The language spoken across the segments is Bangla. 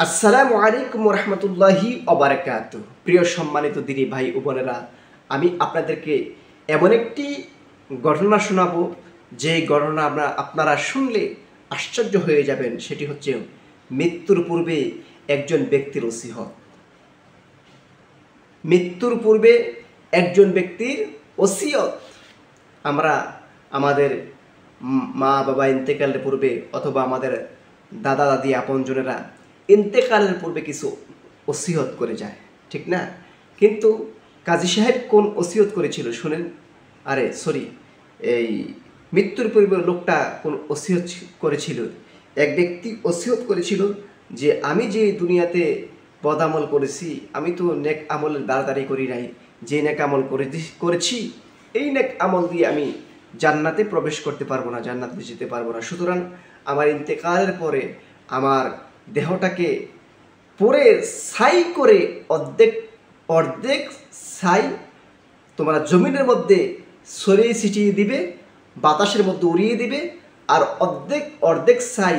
আসসালামু আলাইকুম রহমতুল্লাহি ওবারাকাতু। প্রিয় সম্মানিত দিদি ভাই ও বোনেরা, আমি আপনাদেরকে এমন একটি ঘটনা শোনাবো যে ঘটনা আপনারা শুনলে আশ্চর্য হয়ে যাবেন। সেটি হচ্ছে মৃত্যুর পূর্বে একজন ব্যক্তির ওসিয়ত। মৃত্যুর পূর্বে একজন ব্যক্তির ওসিয়ত। আমরা আমাদের মা বাবা ইন্তেকালের পূর্বে অথবা আমাদের দাদা দাদি আপনজনেরা ইন্তেকালের পূর্বে কিছু ওসিয়ত করে যায়, ঠিক না? কিন্তু কাজী সাহেব কোন ওসিয়ত করেছিল শুনেন। এই মৃত্যুর পূর্বে লোকটা কোন ওসিয়ত করেছিল? এক ব্যক্তি ওসিয়ত করেছিল যে আমি যে দুনিয়াতে বদ আমল করেছি, আমি তো নেক আমলের দাঁড়াদাঁড়ি করি নাই, যে নেক আমল করেছি এই নেক আমল দিয়ে আমি জান্নাতে প্রবেশ করতে পারবো না, জান্নাতে যেতে পারবো না। সুতরাং আমার ইন্তেকালের পরে আমার দেহটাকে পরে ছাই করে অর্ধেক অর্ধেক ছাই তোমরা জমিনের মধ্যে ছড়িয়ে ছিটিয়ে দিবে, বাতাসের মধ্যে উড়িয়ে দিবে, আর অর্ধেক অর্ধেক ছাই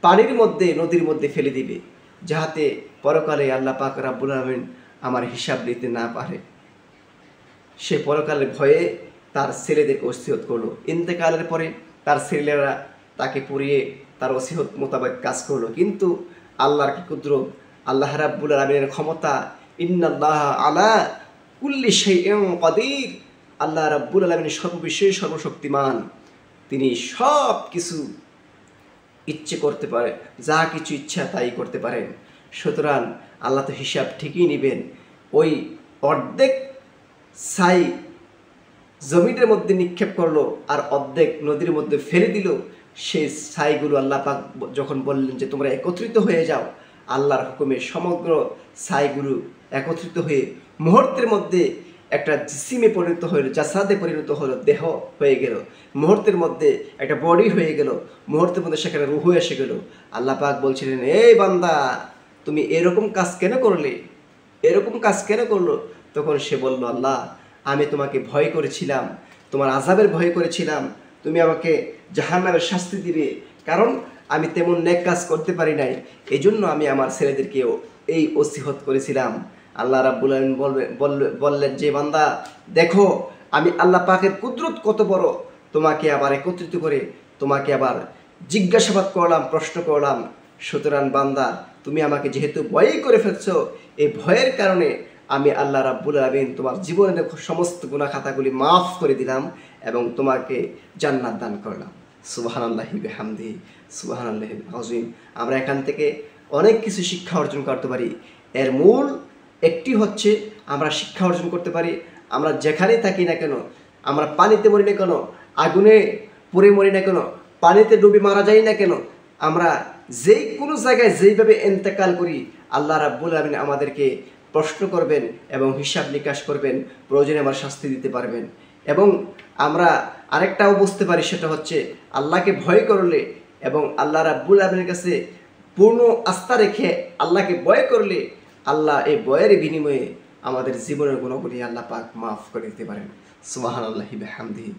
পানির মধ্যে নদীর মধ্যে ফেলে দিবে, যাহাতে পরকালে আল্লাহ পাক রাব্বুল আলামিন আমার হিসাব নিতে না পারে। সে পরকালের ভয়ে তার ছেলেদেরকে ওসিয়ত করলো। ইন্তেকালের পরে তার ছেলেরা তাকে পুড়িয়ে তার ওসিয়ত মোতাবেক কাজ করলো। কিন্তু আল্লাহর কি কুদরত, আল্লাহ রাব্বুল আলামিনের ক্ষমতা, ইন্নাল্লাহ আলা কুল্লি শাইইন কাদির। আল্লাহ রাব্বুল আলামিন সর্ববিষয়ে সর্বশক্তিমান, তিনি সব কিছু ইচ্ছে করতে পারে, যা কিছু ইচ্ছা তাই করতে পারেন। সুতরাং আল্লাহ তো হিসাব ঠিকই নেবেন। ওই অর্ধেক ছাই জমিনের মধ্যে নিক্ষেপ করলো আর অর্ধেক নদীর মধ্যে ফেলে দিল। সেই ছাইগুলো আল্লাহ পাক যখন বললেন যে তোমরা একত্রিত হয়ে যাও, আল্লাহর হুকুমে সমগ্র ছাইগুলো একত্রিত হয়ে মুহূর্তের মধ্যে একটা জিসিমে পরিণত হলো, জাসাদে পরিণত হলো, দেহ হয়ে গেল। মুহূর্তের মধ্যে একটা বডি হয়ে গেল, মুহূর্তের মধ্যে সেখানে রুহ এসে গেল। আল্লাহ পাক বলছিলেন, এই বান্দা তুমি এরকম কাজ কেন করলে, এরকম কাজ কেন করলো? তখন সে বলল, আল্লাহ আমি তোমাকে ভয় করেছিলাম, তোমার আযাবের ভয় করেছিলাম, তুমি আমাকে জাহান্নামের শাস্তি দিবে, কারণ আমি তেমন নেক কাজ করতে পারি নাই, এই জন্য আমি আমার ছেলেদেরকেও এই ওসিয়ত করেছিলাম। আল্লাহ রাব্বুল আলামিন বললেন যে বান্দা দেখো আমি আল্লাহ পাকের কুদরত কত বড়, তোমাকে আবার একত্রিত করে তোমাকে আবার জিজ্ঞাসাবাদ করলাম, প্রশ্ন করলাম। সুতরাং বান্দা তুমি আমাকে যেহেতু ভয় করে ফেলছো, এই ভয়ের কারণে আমি আল্লাহ রাব্বুল আলামিন তোমার জীবনের সমস্ত গুনাহ খাতাগুলি মাফ করে দিলাম এবং তোমাকে জান্নাত দান করলাম। সুবহানাল্লাহি বিহামদিহি সুবহানাল্লাহিল আযীম। আমরা এখান থেকে অনেক কিছু শিক্ষা অর্জন করতে পারি। এর মূল একটি হচ্ছে আমরা শিক্ষা অর্জন করতে পারি, আমরা যেখানেই থাকি না কেন, আমরা পানিতে মরি না কেন, আগুনে পুড়ে মরি না কেন, পানিতে ডুবে মারা যাই না কেন, আমরা যেই কোনো জায়গায় যেইভাবে ইন্তেকাল করি, আল্লাহ রাব্বুল আলামিন আমাদেরকে প্রশ্ন করবেন এবং হিসাব নিকাশ করবেন, প্রয়োজনে আমার শাস্তি দিতে পারবেন। এবং আমরা আরেকটাও বুঝতে পারি, সেটা হচ্ছে আল্লাহকে ভয় করলে এবং আল্লাহ রাব্বুল আলামিনের কাছে পূর্ণ আস্থা রেখে আল্লাহকে ভয় করলে, আল্লাহ এই ভয়ের বিনিময়ে আমাদের জীবনের গুণাবলী আল্লাহ পাক মাফ করে দিতে পারেন। সুবহানাল্লাহি বিহামদিহি।